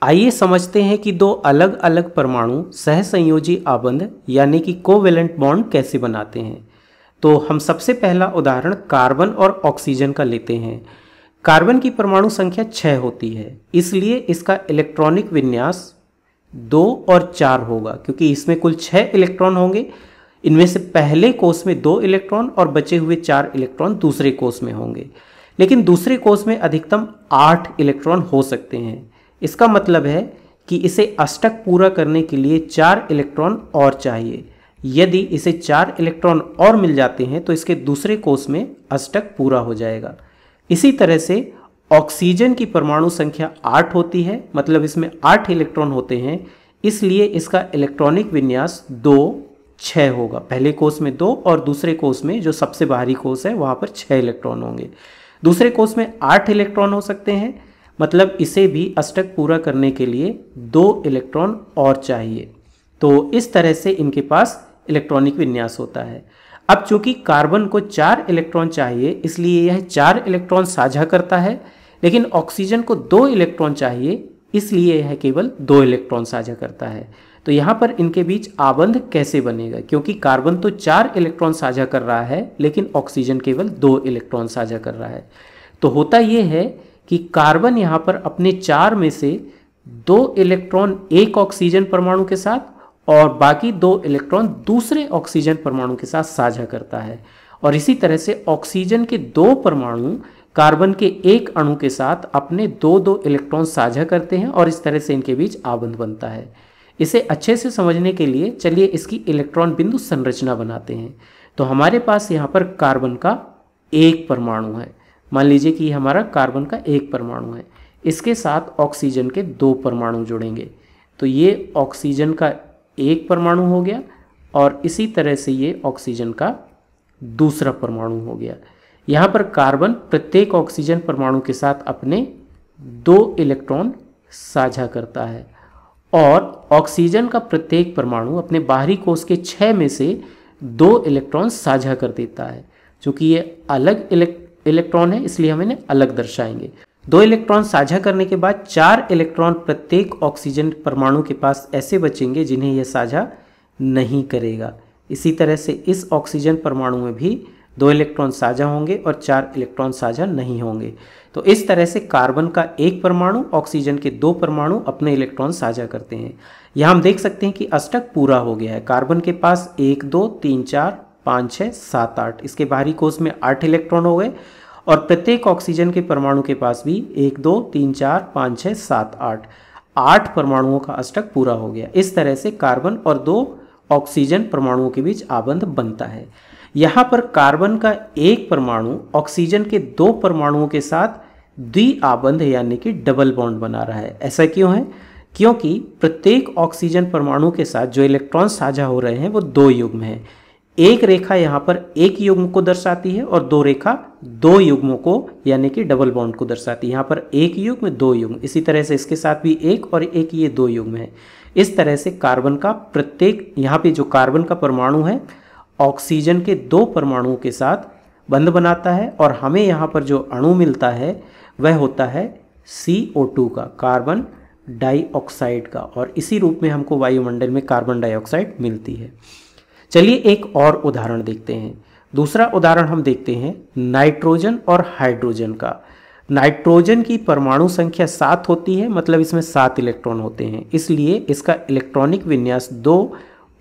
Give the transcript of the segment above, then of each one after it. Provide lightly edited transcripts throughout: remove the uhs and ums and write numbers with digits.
आइए समझते हैं कि दो अलग अलग परमाणु सहसंयोजी आबंध यानी कि कोवेलेंट बॉन्ड कैसे बनाते हैं। तो हम सबसे पहला उदाहरण कार्बन और ऑक्सीजन का लेते हैं। कार्बन की परमाणु संख्या 6 होती है, इसलिए इसका इलेक्ट्रॉनिक विन्यास 2 और 4 होगा, क्योंकि इसमें कुल 6 इलेक्ट्रॉन होंगे। इनमें से पहले कोष में 2 इलेक्ट्रॉन और बचे हुए 4 इलेक्ट्रॉन दूसरे कोष में होंगे, लेकिन दूसरे कोष में अधिकतम 8 इलेक्ट्रॉन हो सकते हैं। इसका मतलब है कि इसे अष्टक पूरा करने के लिए 4 इलेक्ट्रॉन और चाहिए। यदि इसे 4 इलेक्ट्रॉन और मिल जाते हैं तो इसके दूसरे कोष में अष्टक पूरा हो जाएगा। इसी तरह से ऑक्सीजन की परमाणु संख्या 8 होती है, मतलब इसमें 8 इलेक्ट्रॉन होते हैं, इसलिए इसका इलेक्ट्रॉनिक विन्यास 2, 6 होगा। पहले कोष में 2 और दूसरे कोष में जो सबसे बाहरी कोष है वहां पर 6 इलेक्ट्रॉन होंगे। दूसरे कोष में 8 इलेक्ट्रॉन हो सकते हैं, मतलब इसे भी अष्टक पूरा करने के लिए 2 इलेक्ट्रॉन और चाहिए। तो इस तरह से इनके पास इलेक्ट्रॉनिक विन्यास होता है। अब चूंकि कार्बन को 4 इलेक्ट्रॉन चाहिए, इसलिए यह 4 इलेक्ट्रॉन साझा करता है, लेकिन ऑक्सीजन को 2 इलेक्ट्रॉन चाहिए, इसलिए यह केवल 2 इलेक्ट्रॉन साझा करता है। तो यहाँ पर इनके बीच आबंध कैसे बनेगा, क्योंकि कार्बन तो 4 इलेक्ट्रॉन साझा कर रहा है, लेकिन ऑक्सीजन केवल 2 इलेक्ट्रॉन साझा कर रहा है। तो होता यह है कि कार्बन यहाँ पर अपने 4 में से 2 इलेक्ट्रॉन एक ऑक्सीजन परमाणु के साथ और बाकी 2 इलेक्ट्रॉन दूसरे ऑक्सीजन परमाणु के साथ साझा करता है। और इसी तरह से ऑक्सीजन के 2 परमाणु कार्बन के एक अणु के साथ अपने 2-2 इलेक्ट्रॉन साझा करते हैं और इस तरह से इनके बीच आबंध बनता है। इसे अच्छे से समझने के लिए चलिए इसकी इलेक्ट्रॉन बिंदु संरचना बनाते हैं। तो हमारे पास यहाँ पर कार्बन का एक परमाणु है। मान लीजिए कि हमारा कार्बन का एक परमाणु है, इसके साथ ऑक्सीजन के 2 परमाणु जुड़ेंगे, तो ये ऑक्सीजन का एक परमाणु हो गया और इसी तरह से ये ऑक्सीजन का दूसरा परमाणु हो गया। यहाँ पर कार्बन प्रत्येक ऑक्सीजन परमाणु के साथ अपने 2 इलेक्ट्रॉन साझा करता है और ऑक्सीजन का प्रत्येक परमाणु अपने बाहरी कोष के 6 में से 2 इलेक्ट्रॉन साझा कर देता है। चूँकि ये अलग इलेक्ट्रॉन है, इसलिए हम इन्हें अलग दर्शाएंगे। 2 इलेक्ट्रॉन साझा करने के बाद 4 इलेक्ट्रॉन प्रत्येक ऑक्सीजन परमाणु के पास ऐसे बचेंगे जिन्हें यह साझा नहीं करेगा। इसी तरह से इस ऑक्सीजन परमाणु में भी 2 इलेक्ट्रॉन साझा होंगे और 4 इलेक्ट्रॉन साझा नहीं होंगे। तो इस तरह से कार्बन का एक परमाणु, ऑक्सीजन के 2 परमाणु अपने इलेक्ट्रॉन साझा करते हैं। यहाँ हम देख सकते हैं कि अष्टक पूरा हो गया है। कार्बन के पास 1, 2, 3, 4, 5, 6, 7, 8, इसके बाहरी कोष में 8 इलेक्ट्रॉन हो गए और प्रत्येक ऑक्सीजन के परमाणु के पास भी 1, 2, 3, 4, 5, 6, 7, 8 परमाणुओं का अष्टक पूरा हो गया। इस तरह से कार्बन और 2 ऑक्सीजन परमाणुओं के बीच आबंध बनता है। यहाँ पर कार्बन का एक परमाणु ऑक्सीजन के 2 परमाणुओं के साथ द्विआबंध यानी कि डबल बॉन्ड बना रहा है। ऐसा क्यों है? क्योंकि प्रत्येक ऑक्सीजन परमाणु के साथ जो इलेक्ट्रॉन साझा हो रहे हैं वो 2 युग्म हैं। एक रेखा यहाँ पर एक युग्म को दर्शाती है और 2 रेखा 2 युग्मों को यानी कि डबल बॉन्ड को दर्शाती है। यहाँ पर एक युग्म 2 युग्म, इसी तरह से इसके साथ भी एक और एक, ये 2 युग्म है। इस तरह से कार्बन का प्रत्येक, यहाँ पे जो कार्बन का परमाणु है ऑक्सीजन के 2 परमाणुओं के साथ बंध बनाता है और हमें यहाँ पर जो अणु मिलता है वह होता है CO2 का, कार्बन डाइऑक्साइड का, और इसी रूप में हमको वायुमंडल में कार्बन डाइऑक्साइड मिलती है। चलिए एक और उदाहरण देखते हैं। दूसरा उदाहरण हम देखते हैं नाइट्रोजन और हाइड्रोजन का। नाइट्रोजन की परमाणु संख्या 7 होती है, मतलब इसमें 7 इलेक्ट्रॉन होते हैं, इसलिए इसका इलेक्ट्रॉनिक विन्यास 2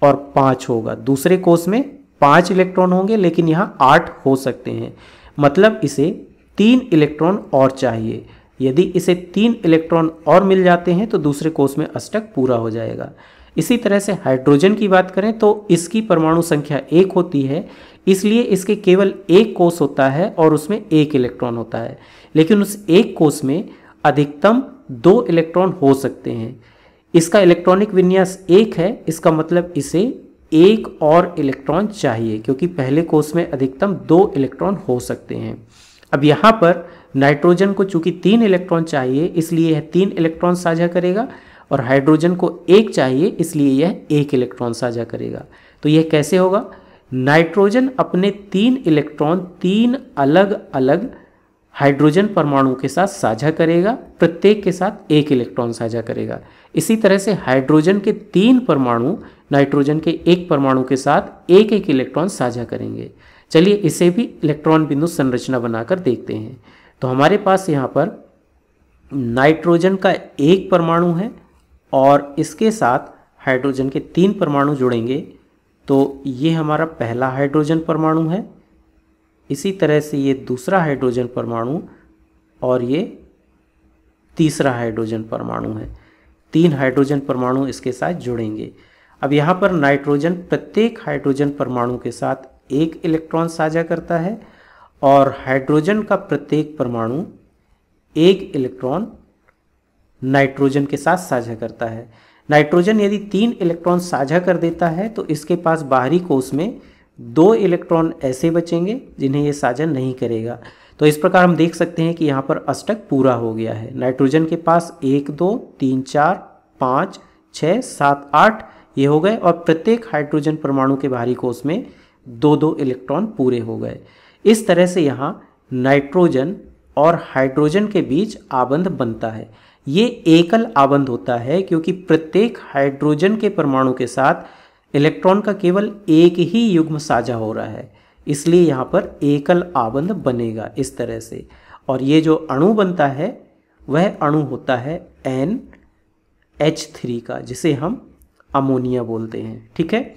और 5 होगा। दूसरे कोष में 5 इलेक्ट्रॉन होंगे, लेकिन यहाँ 8 हो सकते हैं, मतलब इसे 3 इलेक्ट्रॉन और चाहिए। यदि इसे 3 इलेक्ट्रॉन और मिल जाते हैं तो दूसरे कोष में अष्टक पूरा हो जाएगा। इसी तरह से हाइड्रोजन की बात करें तो इसकी परमाणु संख्या 1 होती है, इसलिए इसके केवल एक कोष होता है और उसमें 1 इलेक्ट्रॉन होता है, लेकिन उस एक कोष में अधिकतम 2 इलेक्ट्रॉन हो सकते हैं। इसका इलेक्ट्रॉनिक विन्यास 1 है, इसका मतलब इसे 1 और इलेक्ट्रॉन चाहिए, क्योंकि पहले कोष में अधिकतम 2 इलेक्ट्रॉन हो सकते हैं। अब यहाँ पर नाइट्रोजन को चूंकि 3 इलेक्ट्रॉन चाहिए, इसलिए यह 3 इलेक्ट्रॉन साझा करेगा और हाइड्रोजन को 1 चाहिए, इसलिए यह 1 इलेक्ट्रॉन साझा करेगा। तो यह कैसे होगा? नाइट्रोजन अपने 3 इलेक्ट्रॉन 3 अलग अलग हाइड्रोजन परमाणु के साथ साझा करेगा, प्रत्येक के साथ एक इलेक्ट्रॉन साझा करेगा। इसी तरह से हाइड्रोजन के 3 परमाणु नाइट्रोजन के 1 परमाणु के साथ एक एक इलेक्ट्रॉन साझा करेंगे। चलिए इसे भी इलेक्ट्रॉन बिंदु संरचना बनाकर देखते हैं। तो हमारे पास यहाँ पर नाइट्रोजन का 1 परमाणु है और इसके साथ हाइड्रोजन के 3 परमाणु जुड़ेंगे। तो ये हमारा पहला हाइड्रोजन परमाणु है, इसी तरह से ये दूसरा हाइड्रोजन परमाणु और ये तीसरा हाइड्रोजन परमाणु है। 3 हाइड्रोजन परमाणु इसके साथ जुड़ेंगे। अब यहाँ पर नाइट्रोजन प्रत्येक हाइड्रोजन परमाणु के साथ एक इलेक्ट्रॉन साझा करता है और हाइड्रोजन का प्रत्येक परमाणु एक इलेक्ट्रॉन नाइट्रोजन के साथ साझा करता है। नाइट्रोजन यदि 3 इलेक्ट्रॉन साझा कर देता है तो इसके पास बाहरी कोश में 2 इलेक्ट्रॉन ऐसे बचेंगे जिन्हें ये साझा नहीं करेगा। तो इस प्रकार हम देख सकते हैं कि यहाँ पर अष्टक पूरा हो गया है। नाइट्रोजन के पास 1 2 3 4 5 6 7 8 ये हो गए और प्रत्येक हाइड्रोजन परमाणु के बाहरी कोश में 2 इलेक्ट्रॉन पूरे हो गए। इस तरह से यहाँ नाइट्रोजन और हाइड्रोजन के बीच आबंध बनता है। ये एकल आबंध होता है क्योंकि प्रत्येक हाइड्रोजन के परमाणु के साथ इलेक्ट्रॉन का केवल एक ही युग्म साझा हो रहा है, इसलिए यहाँ पर एकल आबंध बनेगा इस तरह से। और ये जो अणु बनता है वह अणु होता है NH3 का, जिसे हम अमोनिया बोलते हैं। ठीक है,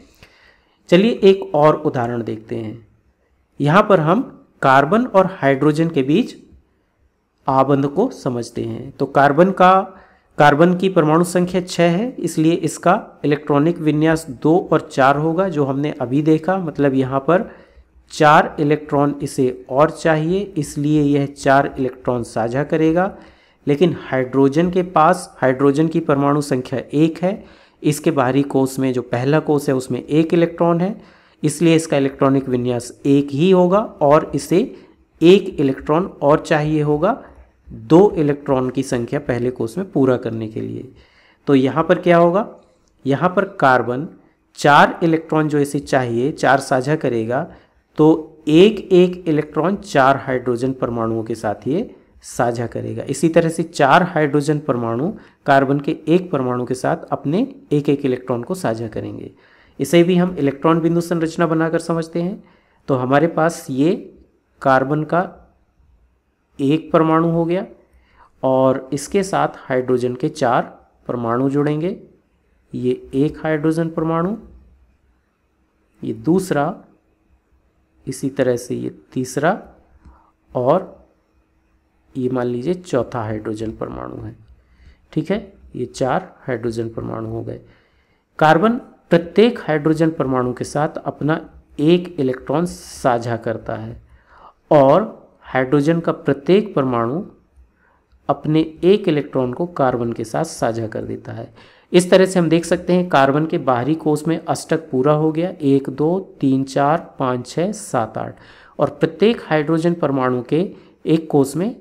चलिए एक और उदाहरण देखते हैं। यहाँ पर हम कार्बन और हाइड्रोजन के बीच आबंध को समझते हैं। तो कार्बन की परमाणु संख्या 6 है, इसलिए इसका इलेक्ट्रॉनिक विन्यास 2 और 4 होगा, जो हमने अभी देखा। मतलब यहाँ पर 4 इलेक्ट्रॉन इसे और चाहिए, इसलिए यह 4 इलेक्ट्रॉन साझा करेगा। लेकिन हाइड्रोजन के पास हाइड्रोजन की परमाणु संख्या 1 है, इसके बाहरी कोश में जो पहला कोश है उसमें 1 इलेक्ट्रॉन है, इसलिए इसका इलेक्ट्रॉनिक विन्यास 1 ही होगा और इसे 1 इलेक्ट्रॉन और चाहिए होगा 2 इलेक्ट्रॉन की संख्या पहले कोश में पूरा करने के लिए। तो यहाँ पर क्या होगा, यहाँ पर कार्बन 4 इलेक्ट्रॉन जो इसे चाहिए 4 साझा करेगा, तो एक इलेक्ट्रॉन 4 हाइड्रोजन परमाणुओं के साथ ये साझा करेगा। इसी तरह से 4 हाइड्रोजन परमाणु कार्बन के 1 परमाणु के साथ अपने एक इलेक्ट्रॉन को साझा करेंगे। इसे भी हम इलेक्ट्रॉन बिंदु संरचना बनाकर समझते हैं। तो हमारे पास ये कार्बन का 1 परमाणु हो गया और इसके साथ हाइड्रोजन के 4 परमाणु जुड़ेंगे। ये 1 हाइड्रोजन परमाणु, ये दूसरा, इसी तरह से ये तीसरा और ये मान लीजिए चौथा हाइड्रोजन परमाणु है। ठीक है, ये 4 हाइड्रोजन परमाणु हो गए। कार्बन प्रत्येक हाइड्रोजन परमाणु के साथ अपना 1 इलेक्ट्रॉन साझा करता है और हाइड्रोजन का प्रत्येक परमाणु अपने 1 इलेक्ट्रॉन को कार्बन के साथ साझा कर देता है। इस तरह से हम देख सकते हैं कार्बन के बाहरी कोश में अष्टक पूरा हो गया, 1 2 3 4 5 6 7 8 और प्रत्येक हाइड्रोजन परमाणु के एक कोश में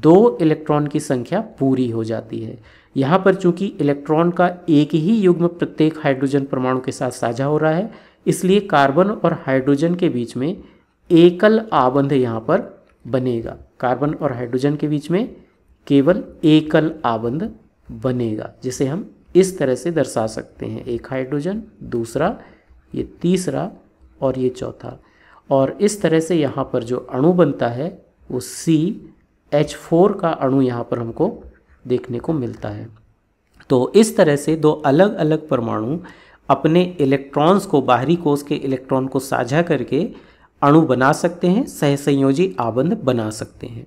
2 इलेक्ट्रॉन की संख्या पूरी हो जाती है। यहाँ पर चूंकि इलेक्ट्रॉन का एक ही युग्म प्रत्येक हाइड्रोजन परमाणु के साथ साझा हो रहा है, इसलिए कार्बन और हाइड्रोजन के बीच में एकल आबंध यहाँ पर बनेगा। कार्बन और हाइड्रोजन के बीच में केवल एकल आबंध बनेगा, जिसे हम इस तरह से दर्शा सकते हैं, 1 हाइड्रोजन, दूसरा, ये तीसरा और ये चौथा। और इस तरह से यहाँ पर जो अणु बनता है वो CH4 का अणु यहाँ पर हमको देखने को मिलता है। तो इस तरह से 2 अलग अलग परमाणु अपने इलेक्ट्रॉन्स को बाहरी कोश के इलेक्ट्रॉन को साझा करके अणु बना सकते हैं, सहसंयोजी आबंध बना सकते हैं।